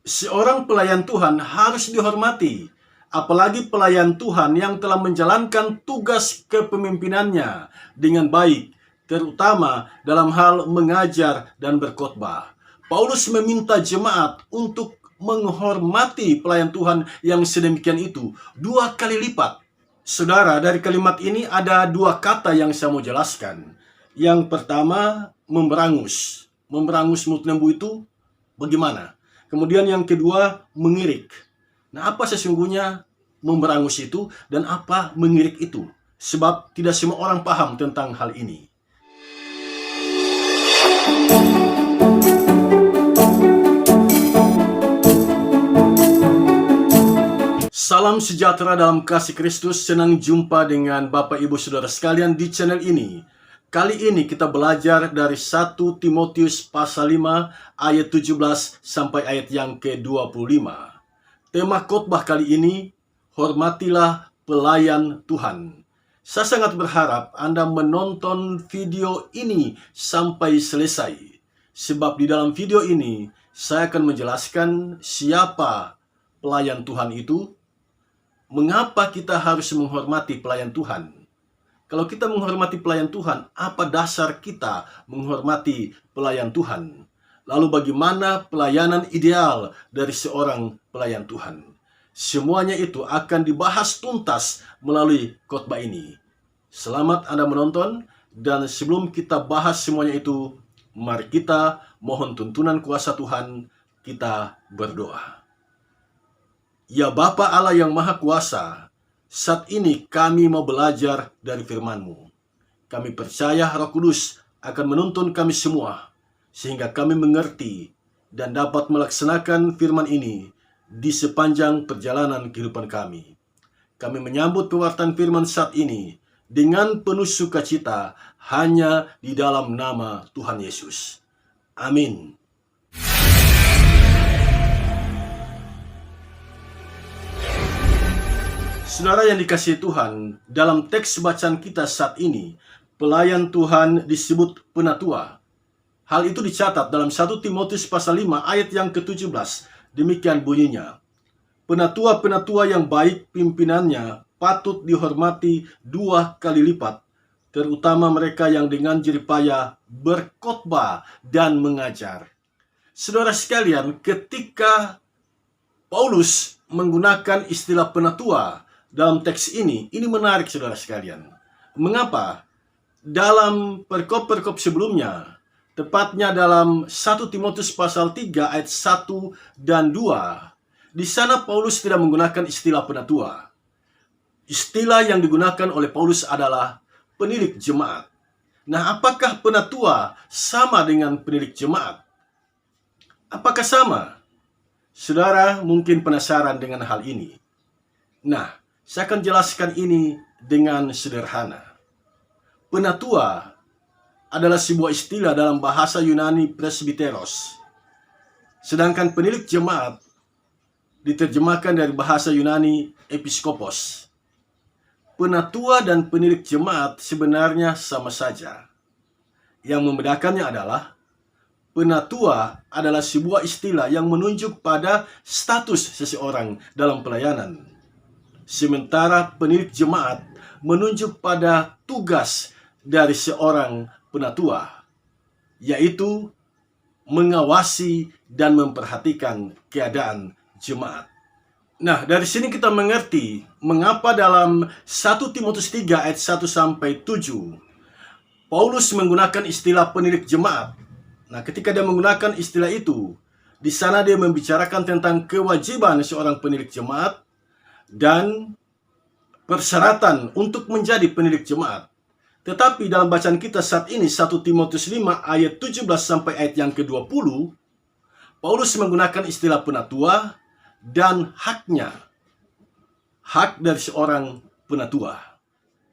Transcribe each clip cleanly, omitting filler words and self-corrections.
Seorang pelayan Tuhan harus dihormati, apalagi pelayan Tuhan yang telah menjalankan tugas kepemimpinannya dengan baik, terutama dalam hal mengajar dan berkhotbah. Paulus meminta jemaat untuk menghormati pelayan Tuhan yang sedemikian itu 2 kali lipat. Saudara, dari kalimat ini ada 2 kata yang saya mau jelaskan. Yang pertama, memberangus. Memberangus mulut lembu itu bagaimana? Kemudian yang kedua, mengirik. Nah, apa sesungguhnya memberangus itu dan apa mengirik itu? Sebab tidak semua orang paham tentang hal ini. Salam sejahtera dalam kasih Kristus. Senang jumpa dengan Bapak Ibu Saudara sekalian di channel ini. Kali ini kita belajar dari 1 Timotius pasal 5 ayat 17 sampai ayat yang ke-25. Tema khotbah kali ini, hormatilah pelayan Tuhan. Saya sangat berharap Anda menonton video ini sampai selesai. Sebab di dalam video ini saya akan menjelaskan siapa pelayan Tuhan itu, mengapa kita harus menghormati pelayan Tuhan. Kalau kita menghormati pelayan Tuhan, apa dasar kita menghormati pelayan Tuhan? Lalu bagaimana pelayanan ideal dari seorang pelayan Tuhan? Semuanya itu akan dibahas tuntas melalui khotbah ini. Selamat Anda menonton, dan sebelum kita bahas semuanya itu, mari kita mohon tuntunan kuasa Tuhan, kita berdoa. Ya Bapa Allah yang Maha Kuasa, saat ini kami mau belajar dari firman-Mu. Kami percaya Roh Kudus akan menuntun kami semua, sehingga kami mengerti dan dapat melaksanakan firman ini di sepanjang perjalanan kehidupan kami. Kami menyambut pewartaan firman saat ini dengan penuh sukacita hanya di dalam nama Tuhan Yesus. Amin. Saudara yang dikasihi Tuhan, dalam teks bacaan kita saat ini, pelayan Tuhan disebut penatua. Hal itu dicatat dalam 1 Timotius pasal 5 ayat yang ke-17. Demikian bunyinya. Penatua-penatua yang baik pimpinannya patut dihormati 2 kali lipat, terutama mereka yang dengan jeripaya berkhotbah dan mengajar. Saudara sekalian, ketika Paulus menggunakan istilah penatua dalam teks ini menarik saudara sekalian. Mengapa? Dalam perkop-perkop sebelumnya, tepatnya dalam 1 Timotius pasal 3 ayat 1 dan 2, di sana Paulus tidak menggunakan istilah penatua. Istilah yang digunakan oleh Paulus adalah penilik jemaat. Nah, apakah penatua sama dengan penilik jemaat? Apakah sama? Saudara mungkin penasaran dengan hal ini. Nah, saya akan jelaskan ini dengan sederhana. Penatua adalah sebuah istilah dalam bahasa Yunani presbiteros. Sedangkan penilik jemaat diterjemahkan dari bahasa Yunani episkopos. Penatua dan penilik jemaat sebenarnya sama saja. Yang membedakannya adalah penatua adalah sebuah istilah yang menunjuk pada status seseorang dalam pelayanan. Sementara penilik jemaat menunjuk pada tugas dari seorang penatua, yaitu mengawasi dan memperhatikan keadaan jemaat. Nah, dari sini kita mengerti mengapa dalam 1 Timotius 3 ayat 1 sampai 7 Paulus menggunakan istilah penilik jemaat. Nah, ketika dia menggunakan istilah itu, di sana dia membicarakan tentang kewajiban seorang penilik jemaat dan persyaratan untuk menjadi penilik jemaat. Tetapi dalam bacaan kita saat ini 1 Timotius 5 ayat 17 sampai ayat yang ke-20, Paulus menggunakan istilah penatua dan haknya. Hak dari seorang penatua.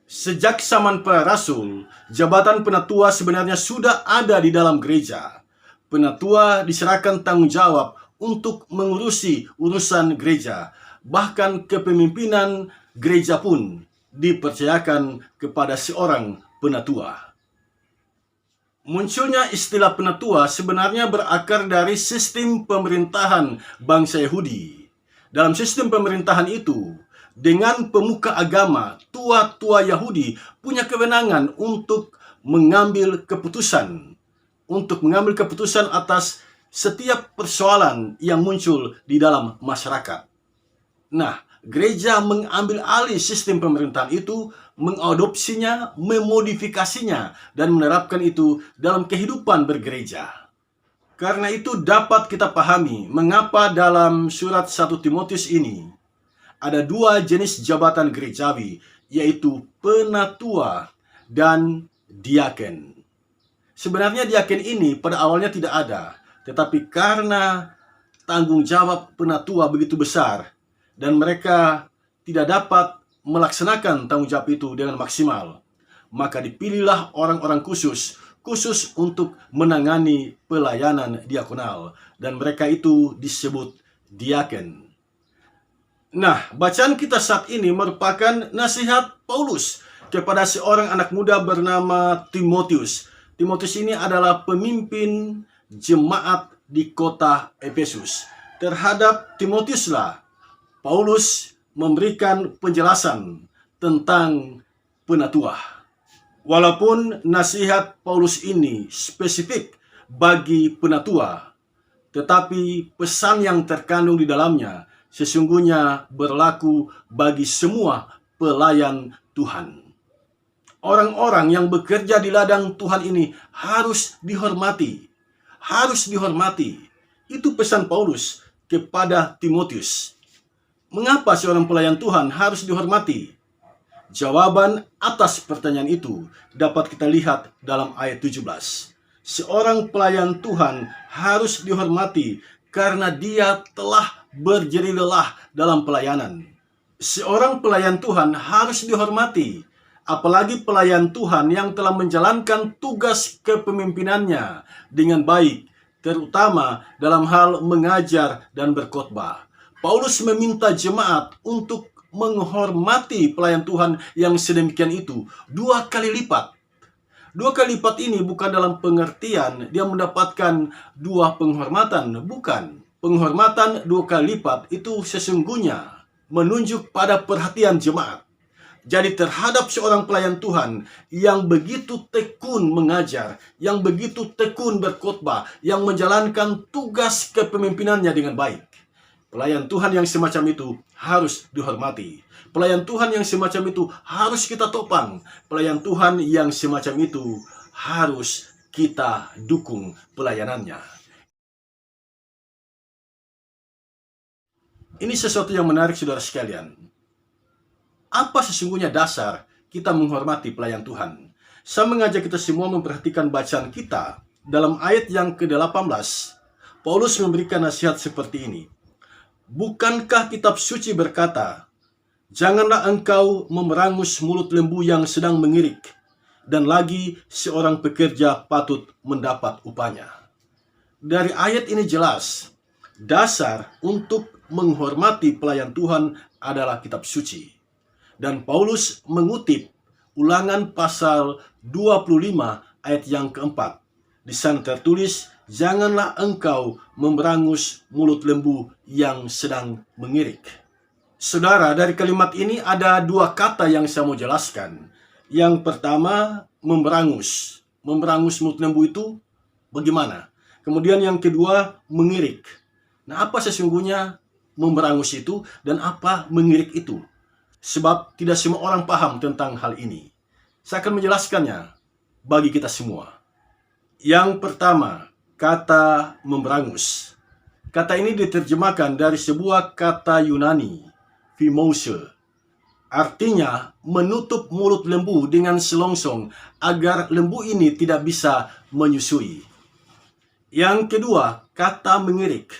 Sejak zaman para rasul, jabatan penatua sebenarnya sudah ada di dalam gereja. Penatua diserahkan tanggung jawab untuk mengurusi urusan gereja. Bahkan kepemimpinan gereja pun dipercayakan kepada seorang penatua. Munculnya istilah penatua sebenarnya berakar dari sistem pemerintahan bangsa Yahudi. Dalam sistem pemerintahan itu, dengan pemuka agama, tua-tua Yahudi punya kewenangan untuk mengambil keputusan. Untuk mengambil keputusan atas setiap persoalan yang muncul di dalam masyarakat. Nah, gereja mengambil alih sistem pemerintahan itu, mengadopsinya, memodifikasinya, dan menerapkan itu dalam kehidupan bergereja. Karena itu dapat kita pahami mengapa dalam surat 1 Timotius ini ada dua jenis jabatan gerejawi, yaitu penatua dan diaken. Sebenarnya diaken ini pada awalnya tidak ada, tetapi karena tanggung jawab penatua begitu besar, dan mereka tidak dapat melaksanakan tanggung jawab itu dengan maksimal, maka dipilihlah orang-orang khusus untuk menangani pelayanan diakonal, dan mereka itu disebut diaken. Nah, bacaan kita saat ini merupakan nasihat Paulus kepada seorang anak muda bernama Timotius. Timotius ini adalah pemimpin jemaat di kota Efesus. Terhadap Timotiuslah Paulus memberikan penjelasan tentang penatua. Walaupun nasihat Paulus ini spesifik bagi penatua, tetapi pesan yang terkandung di dalamnya sesungguhnya berlaku bagi semua pelayan Tuhan. Orang-orang yang bekerja di ladang Tuhan ini harus dihormati. Harus dihormati. Itu pesan Paulus kepada Timotius. Mengapa seorang pelayan Tuhan harus dihormati? Jawaban atas pertanyaan itu dapat kita lihat dalam ayat 17. Seorang pelayan Tuhan harus dihormati karena dia telah berjerih lelah dalam pelayanan. Seorang pelayan Tuhan harus dihormati, apalagi pelayan Tuhan yang telah menjalankan tugas kepemimpinannya dengan baik, terutama dalam hal mengajar dan berkhotbah. Paulus meminta jemaat untuk menghormati pelayan Tuhan yang sedemikian itu 2 kali lipat. 2 kali lipat ini bukan dalam pengertian dia mendapatkan 2 penghormatan, bukan. Penghormatan 2 kali lipat itu sesungguhnya menunjuk pada perhatian jemaat. Jadi terhadap seorang pelayan Tuhan yang begitu tekun mengajar, yang begitu tekun berkhotbah, yang menjalankan tugas kepemimpinannya dengan baik, pelayan Tuhan yang semacam itu harus dihormati. Pelayan Tuhan yang semacam itu harus kita topang. Pelayan Tuhan yang semacam itu harus kita dukung pelayanannya. Ini sesuatu yang menarik, saudara sekalian. Apa sesungguhnya dasar kita menghormati pelayan Tuhan? Saya mengajak kita semua memperhatikan bacaan kita. Dalam ayat yang ke-18, Paulus memberikan nasihat seperti ini. Bukankah kitab suci berkata, janganlah engkau memerangus mulut lembu yang sedang mengirik, dan lagi seorang pekerja patut mendapat upahnya. Dari ayat ini jelas, dasar untuk menghormati pelayan Tuhan adalah kitab suci. Dan Paulus mengutip Ulangan pasal 25 ayat yang keempat. Di sana tertulis, janganlah engkau memerangus mulut lembu yang sedang mengirik. Saudara, dari kalimat ini ada 2 kata yang saya mau jelaskan. Yang pertama, memerangus. Memerangus mulut lembu itu bagaimana? Kemudian yang kedua, mengirik. Nah, apa sesungguhnya memerangus itu dan apa mengirik itu? Sebab tidak semua orang paham tentang hal ini. Saya akan menjelaskannya bagi kita semua. Yang pertama, kata memerangus. Kata ini diterjemahkan dari sebuah kata Yunani, phimose. Artinya menutup mulut lembu dengan selongsong agar lembu ini tidak bisa menyusui. Yang kedua, kata mengirik.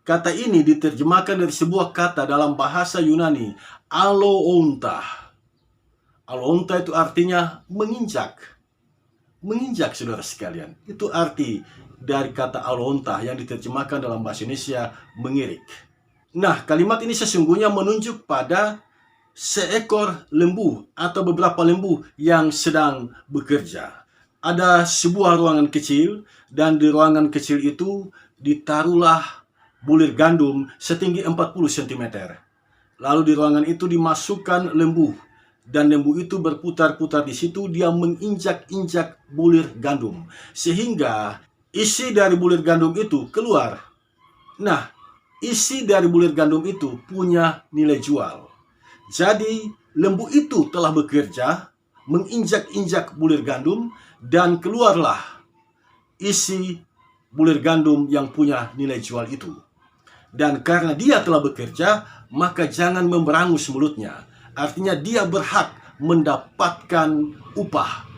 Kata ini diterjemahkan dari sebuah kata dalam bahasa Yunani, aloonta. Aloonta itu artinya menginjak. Menginjak, saudara sekalian. Itu arti dari kata aloonta yang diterjemahkan dalam bahasa Indonesia mengirik. Nah, kalimat ini sesungguhnya menunjuk pada seekor lembu atau beberapa lembu yang sedang bekerja. ada sebuah ruangan kecil, dan di ruangan kecil itu ditaruhlah bulir gandum setinggi 40 cm. Lalu di ruangan itu dimasukkan lembu, dan lembu itu berputar-putar di situ. Dia menginjak-injak bulir gandum sehingga isi dari bulir gandum itu keluar. Nah, isi dari bulir gandum itu punya nilai jual. Jadi lembu itu telah bekerja menginjak-injak bulir gandum, dan keluarlah isi bulir gandum yang punya nilai jual itu. Dan karena dia telah bekerja, maka jangan memberangus mulutnya. Artinya dia berhak mendapatkan upah.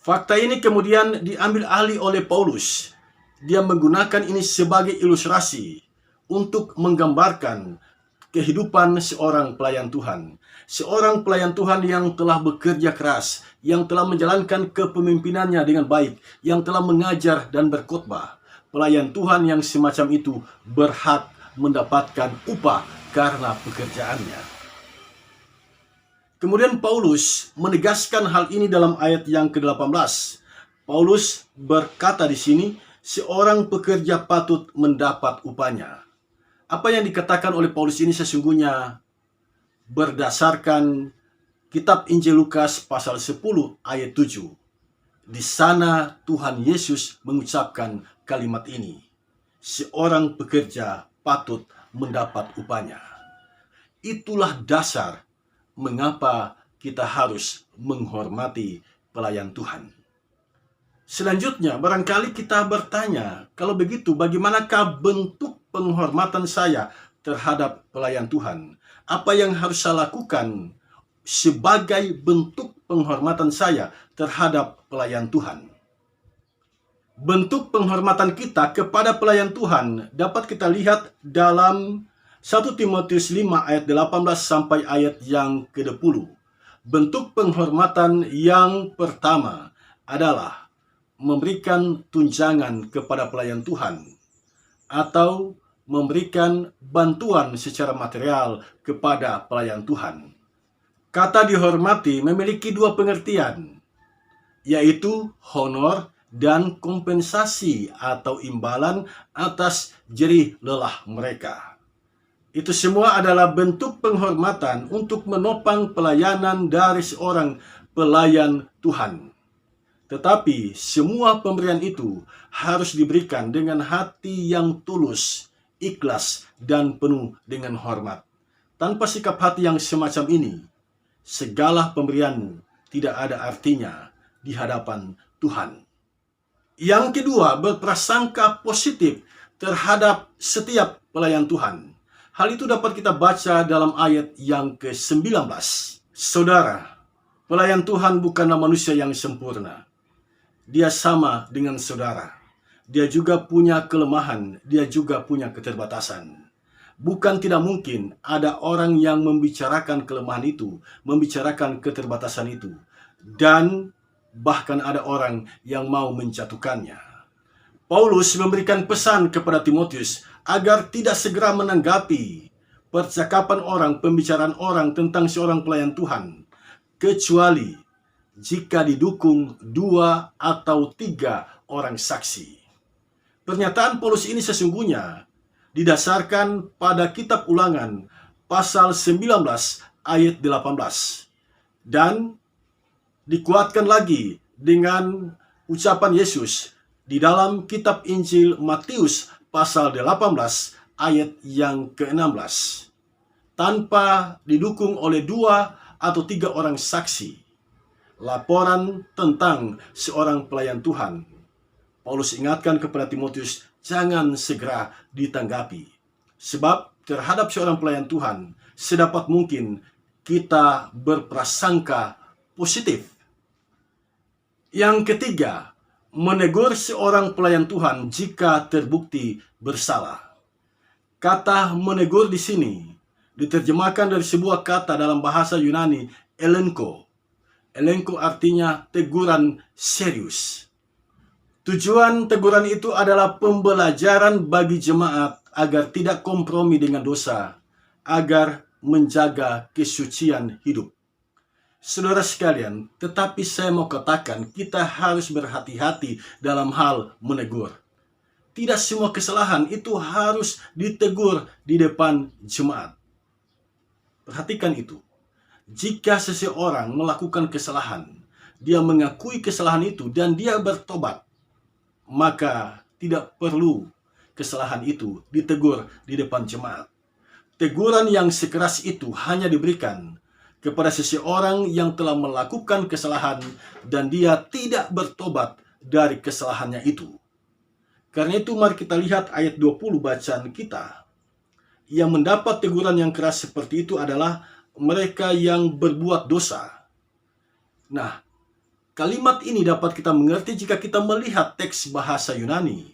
Fakta ini kemudian diambil alih oleh Paulus. Dia menggunakan ini sebagai ilustrasi untuk menggambarkan kehidupan seorang pelayan Tuhan. Seorang pelayan Tuhan yang telah bekerja keras, yang telah menjalankan kepemimpinannya dengan baik, yang telah mengajar dan berkhotbah. Pelayan Tuhan yang semacam itu berhak mendapatkan upah karena pekerjaannya. Kemudian Paulus menegaskan hal ini dalam ayat yang ke-18. Paulus berkata di sini, seorang pekerja patut mendapat upahnya. Apa yang dikatakan oleh Paulus ini sesungguhnya berdasarkan kitab Injil Lukas pasal 10 ayat 7. Di sana Tuhan Yesus mengucapkan kalimat ini, seorang pekerja patut mendapat upahnya. Itulah dasar mengapa kita harus menghormati pelayan Tuhan. Selanjutnya, barangkali kita bertanya, kalau begitu bagaimanakah bentuk penghormatan saya terhadap pelayan Tuhan? Apa yang harus saya lakukan sebagai bentuk penghormatan saya terhadap pelayan Tuhan? Bentuk penghormatan kita kepada pelayan Tuhan dapat kita lihat dalam 1 Timotius 5 ayat 18 sampai ayat yang ke-10. Bentuk penghormatan yang pertama adalah memberikan tunjangan kepada pelayan Tuhan atau memberikan bantuan secara material kepada pelayan Tuhan. Kata dihormati memiliki dua pengertian, yaitu honor dan kompensasi atau imbalan atas jerih lelah mereka. Itu semua adalah bentuk penghormatan untuk menopang pelayanan dari seorang pelayan Tuhan. Tetapi semua pemberian itu harus diberikan dengan hati yang tulus, ikhlas, dan penuh dengan hormat. Tanpa sikap hati yang semacam ini, segala pemberian tidak ada artinya di hadapan Tuhan. Yang kedua, berprasangka positif terhadap setiap pelayan Tuhan. Hal itu dapat kita baca dalam ayat yang ke-19. Saudara, pelayan Tuhan bukanlah manusia yang sempurna. Dia sama dengan saudara. Dia juga punya kelemahan, dia juga punya keterbatasan. Bukan tidak mungkin ada orang yang membicarakan kelemahan itu, membicarakan keterbatasan itu, dan bahkan ada orang yang mau menjatuhkannya. Paulus memberikan pesan kepada Timotius agar tidak segera menanggapi percakapan orang, pembicaraan orang tentang seorang pelayan Tuhan, kecuali jika didukung 2 atau 3 orang saksi. Pernyataan Paulus ini sesungguhnya didasarkan pada kitab Ulangan pasal 19 ayat 18 dan dikuatkan lagi dengan ucapan Yesus di dalam kitab Injil Matius pasal 18 ayat yang ke-16. Tanpa didukung oleh 2 atau 3 orang saksi, laporan tentang seorang pelayan Tuhan, Paulus ingatkan kepada Timotius, jangan segera ditanggapi. Sebab terhadap seorang pelayan Tuhan, sedapat mungkin kita berprasangka positif. Yang ketiga, menegur seorang pelayan Tuhan jika terbukti bersalah. Kata menegur di sini diterjemahkan dari sebuah kata dalam bahasa Yunani, elenko. Elenko artinya teguran serius. Tujuan teguran itu adalah pembelajaran bagi jemaat agar tidak kompromi dengan dosa, agar menjaga kesucian hidup. Saudara sekalian, tetapi saya mau katakan kita harus berhati-hati dalam hal menegur. Tidak semua kesalahan itu harus ditegur di depan jemaat. Perhatikan itu. Jika seseorang melakukan kesalahan, dia mengakui kesalahan itu dan dia bertobat, maka tidak perlu kesalahan itu ditegur di depan jemaat. Teguran yang sekeras itu hanya diberikan kepada seseorang yang telah melakukan kesalahan dan dia tidak bertobat dari kesalahannya itu. Karena itu mari kita lihat ayat 20 bacaan kita. Yang mendapat teguran yang keras seperti itu adalah mereka yang berbuat dosa. Nah, kalimat ini dapat kita mengerti jika kita melihat teks bahasa Yunani.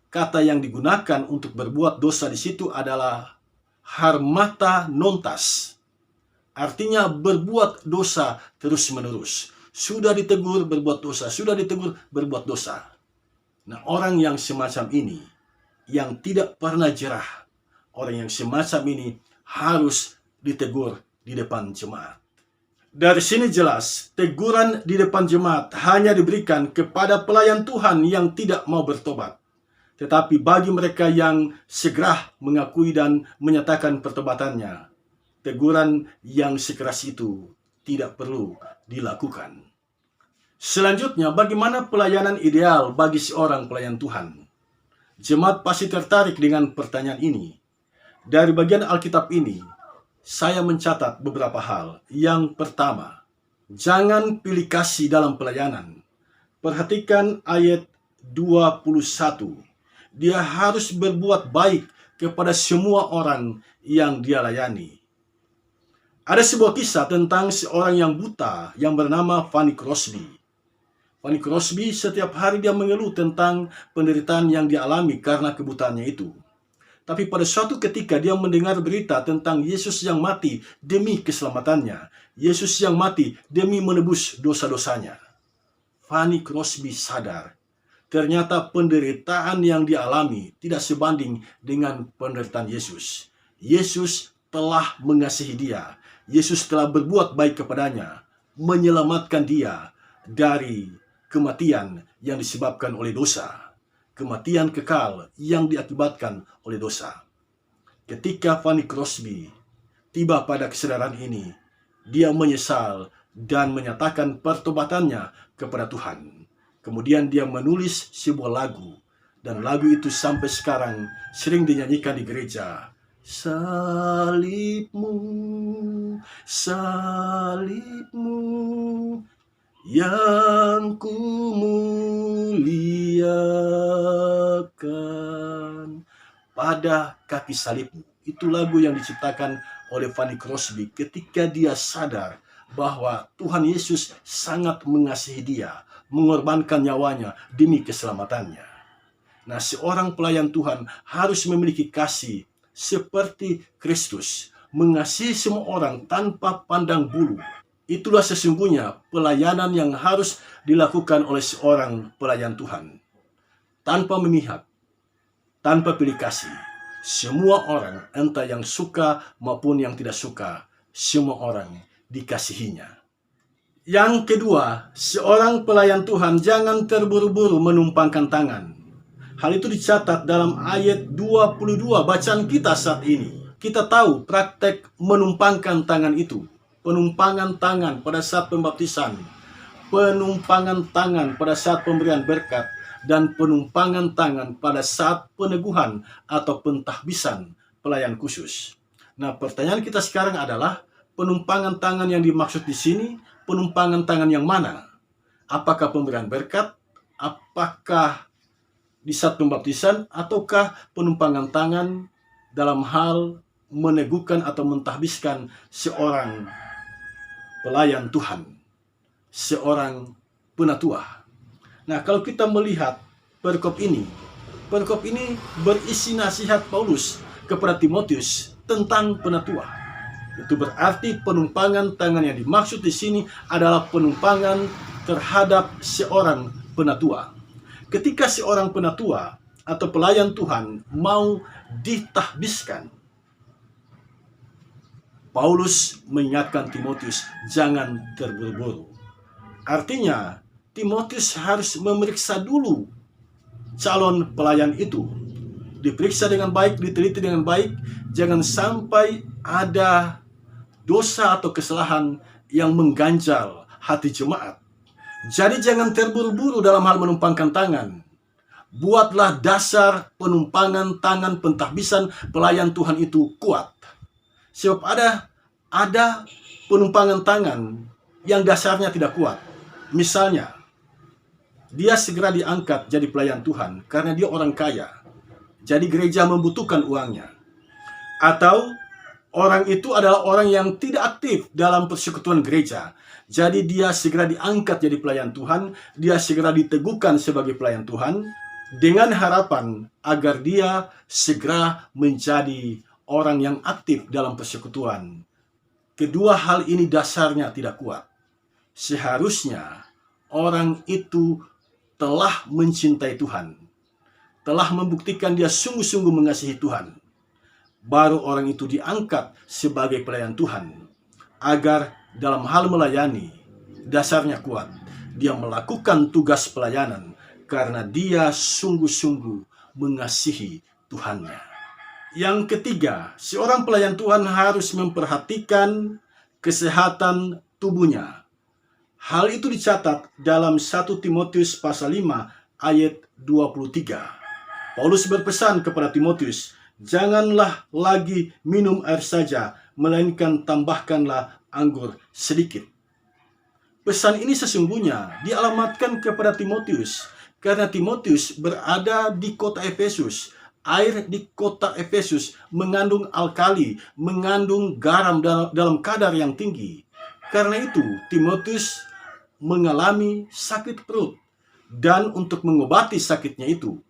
Kata yang digunakan untuk berbuat dosa di situ adalah harmata nontas. Artinya berbuat dosa terus-menerus. Sudah ditegur berbuat dosa, sudah ditegur berbuat dosa. Nah, orang yang semacam ini, yang tidak pernah jerah, orang yang semacam ini harus ditegur di depan jemaat. Dari sini jelas, teguran di depan jemaat hanya diberikan kepada pelayan Tuhan yang tidak mau bertobat. Tetapi bagi mereka yang segera mengakui dan menyatakan pertobatannya, teguran yang sekeras itu tidak perlu dilakukan. Selanjutnya, bagaimana pelayanan ideal bagi seorang pelayan Tuhan? Jemaat pasti tertarik dengan pertanyaan ini. Dari bagian Alkitab ini, saya mencatat beberapa hal. Yang pertama, jangan pilih kasih dalam pelayanan. Perhatikan ayat 21. Dia harus berbuat baik kepada semua orang yang dia layani. Ada sebuah kisah tentang seorang yang buta yang bernama Fanny Crosby. Fanny Crosby setiap hari dia mengeluh tentang penderitaan yang dialami karena kebutaannya itu. Tapi pada suatu ketika dia mendengar berita tentang Yesus yang mati demi keselamatannya. Yesus yang mati demi menebus dosa-dosanya. Fanny Crosby sadar, ternyata penderitaan yang dialami tidak sebanding dengan penderitaan Yesus. Yesus telah mengasihi dia. Yesus telah berbuat baik kepadanya, menyelamatkan dia dari kematian yang disebabkan oleh dosa. Kematian kekal yang diakibatkan oleh dosa. Ketika Fanny Crosby tiba pada kesadaran ini, dia menyesal dan menyatakan pertobatannya kepada Tuhan. Kemudian dia menulis sebuah lagu, dan lagu itu sampai sekarang sering dinyanyikan di gereja. Salibmu, salibmu, yang kumuliakan pada kaki salibmu. Itu lagu yang diciptakan oleh Fanny Crosby ketika dia sadar bahwa Tuhan Yesus sangat mengasihi dia, mengorbankan nyawanya demi keselamatannya. Nah, seorang pelayan Tuhan harus memiliki kasih seperti Kristus, mengasihi semua orang tanpa pandang bulu. Itulah sesungguhnya pelayanan yang harus dilakukan oleh seorang pelayan Tuhan. Tanpa memihak, tanpa pilih kasih. Semua orang, entah yang suka maupun yang tidak suka, semua orang dikasihinya. Yang kedua, seorang pelayan Tuhan jangan terburu-buru menumpangkan tangan. Hal itu dicatat dalam ayat 22 bacaan kita saat ini. Kita tahu praktek menumpangkan tangan itu. Penumpangan tangan pada saat pembaptisan, penumpangan tangan pada saat pemberian berkat, dan penumpangan tangan pada saat peneguhan atau pentahbisan pelayan khusus. Nah, pertanyaan kita sekarang adalah penumpangan tangan yang dimaksud di sini, penumpangan tangan yang mana? Apakah pemberian berkat? Apakah di saat pembaptisan? Ataukah penumpangan tangan dalam hal meneguhkan atau mentahbiskan seorang pelayan Tuhan, seorang penatua? Nah, kalau kita melihat perikop ini berisi nasihat Paulus kepada Timotius tentang penatua. Itu berarti penumpangan tangan yang dimaksud di sini adalah penumpangan terhadap seorang penatua. Ketika seorang penatua atau pelayan Tuhan mau ditahbiskan, Paulus mengingatkan Timotius jangan terburu-buru. Artinya, Timotius harus memeriksa dulu calon pelayan itu. Diperiksa dengan baik, diteliti dengan baik, jangan sampai ada dosa atau kesalahan yang mengganjal hati jemaat. Jadi jangan terburu-buru dalam hal menumpangkan tangan. Buatlah dasar penumpangan tangan pentahbisan pelayan Tuhan itu kuat. Sebab ada penumpangan tangan yang dasarnya tidak kuat. Misalnya, dia segera diangkat jadi pelayan Tuhan karena dia orang kaya. Jadi gereja membutuhkan uangnya. Atau orang itu adalah orang yang tidak aktif dalam persekutuan gereja. Jadi dia segera diangkat jadi pelayan Tuhan, dia segera diteguhkan sebagai pelayan Tuhan dengan harapan agar dia segera menjadi orang yang aktif dalam persekutuan. Kedua hal ini dasarnya tidak kuat. Seharusnya orang itu telah mencintai Tuhan, telah membuktikan dia sungguh-sungguh mengasihi Tuhan. Baru orang itu diangkat sebagai pelayan Tuhan, agar dalam hal melayani, dasarnya kuat. Dia melakukan tugas pelayanan karena dia sungguh-sungguh mengasihi Tuhannya. Yang ketiga, seorang pelayan Tuhan harus memperhatikan kesehatan tubuhnya. Hal itu dicatat dalam 1 Timotius pasal 5 ayat 23. Paulus berpesan kepada Timotius, janganlah lagi minum air saja, melainkan tambahkanlah anggur sedikit. Pesan ini sesungguhnya dialamatkan kepada Timotius, karena Timotius berada di kota Efesus. Air di kota Efesus mengandung alkali, mengandung garam dalam kadar yang tinggi. Karena itu, Timotius mengalami sakit perut. Dan untuk mengobati sakitnya itu,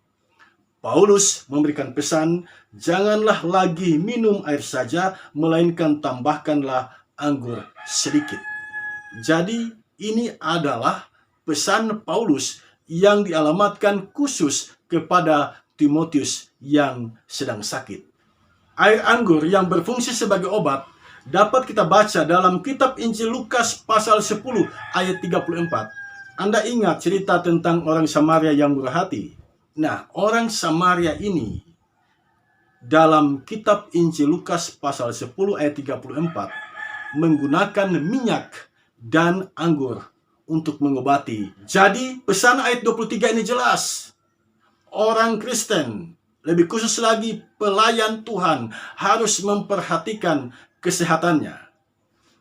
Paulus memberikan pesan, janganlah lagi minum air saja, melainkan tambahkanlah anggur sedikit. Jadi ini adalah pesan Paulus yang dialamatkan khusus kepada Timotius yang sedang sakit. Air anggur yang berfungsi sebagai obat dapat kita baca dalam kitab Injil Lukas pasal 10 ayat 34. Anda ingat cerita tentang orang Samaria yang murah hati? Nah, orang Samaria ini dalam kitab Injil Lukas pasal 10 ayat 34 menggunakan minyak dan anggur untuk mengobati. Jadi pesan ayat 23 ini jelas. Orang Kristen, lebih khusus lagi pelayan Tuhan, harus memperhatikan kesehatannya.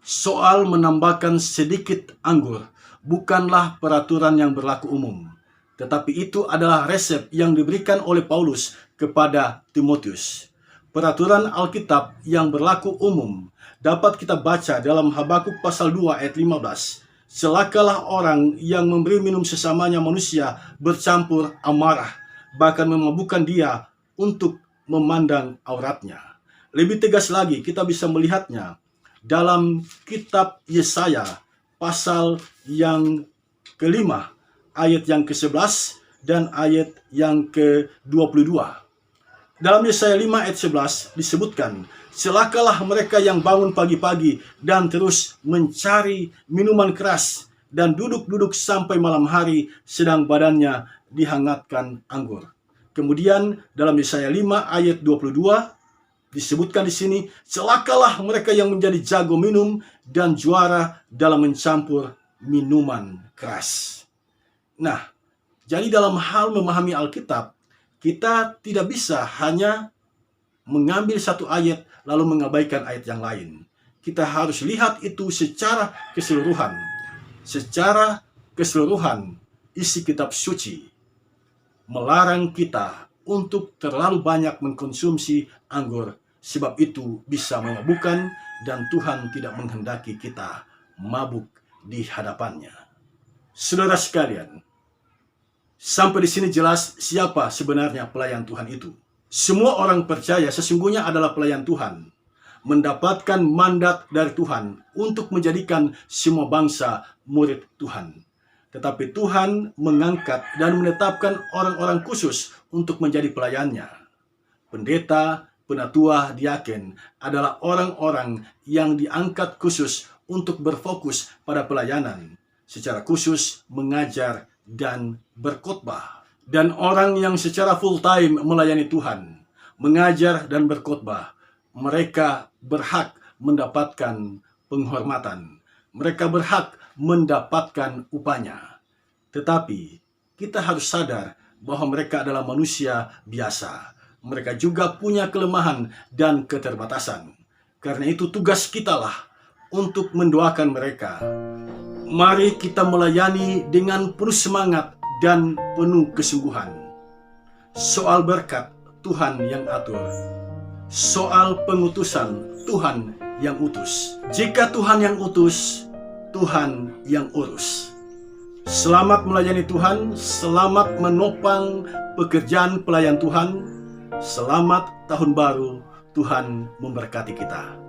Soal menambahkan sedikit anggur bukanlah peraturan yang berlaku umum, tetapi itu adalah resep yang diberikan oleh Paulus kepada Timotius. Peraturan Alkitab yang berlaku umum dapat kita baca dalam Habakuk pasal 2 ayat 15. Celakalah orang yang memberi minum sesamanya manusia bercampur amarah, bahkan memabukkan dia untuk memandang auratnya. Lebih tegas lagi kita bisa melihatnya dalam kitab Yesaya pasal yang kelima, ayat yang ke-11 dan ayat yang ke-22. Dalam Yesaya 5 ayat 11 disebutkan, celakalah mereka yang bangun pagi-pagi dan terus mencari minuman keras dan duduk-duduk sampai malam hari sedang badannya dihangatkan anggur. Kemudian dalam Yesaya 5 ayat 22 disebutkan di sini, celakalah mereka yang menjadi jago minum dan juara dalam mencampur minuman keras. Nah, jadi dalam hal memahami Alkitab, kita tidak bisa hanya mengambil satu ayat lalu mengabaikan ayat yang lain. Kita harus lihat itu secara keseluruhan. Secara keseluruhan, isi kitab suci melarang kita untuk terlalu banyak mengkonsumsi anggur, sebab itu bisa memabukkan dan Tuhan tidak menghendaki kita mabuk di hadapannya. Saudara sekalian, sampai di sini jelas siapa sebenarnya pelayan Tuhan itu. Semua orang percaya sesungguhnya adalah pelayan Tuhan, mendapatkan mandat dari Tuhan untuk menjadikan semua bangsa murid Tuhan. Tetapi Tuhan mengangkat dan menetapkan orang-orang khusus untuk menjadi pelayannya. Pendeta, penatua diaken adalah orang-orang yang diangkat khusus untuk berfokus pada pelayanan, secara khusus mengajar dan berkhotbah. Dan orang yang secara full-time melayani Tuhan, mengajar dan berkhotbah, mereka berhak mendapatkan penghormatan. Mereka berhak mendapatkan upahnya. Tetapi kita harus sadar bahwa mereka adalah manusia biasa. Mereka juga punya kelemahan dan keterbatasan. Karena itu tugas kitalah untuk mendoakan mereka. Mari kita melayani dengan penuh semangat dan penuh kesungguhan. Soal berkat, Tuhan yang atur. Soal pengutusan, Tuhan yang utus. Jika Tuhan yang utus, Tuhan yang urus. Selamat melayani Tuhan, selamat menopang pekerjaan pelayan Tuhan. Selamat tahun baru, Tuhan memberkati kita.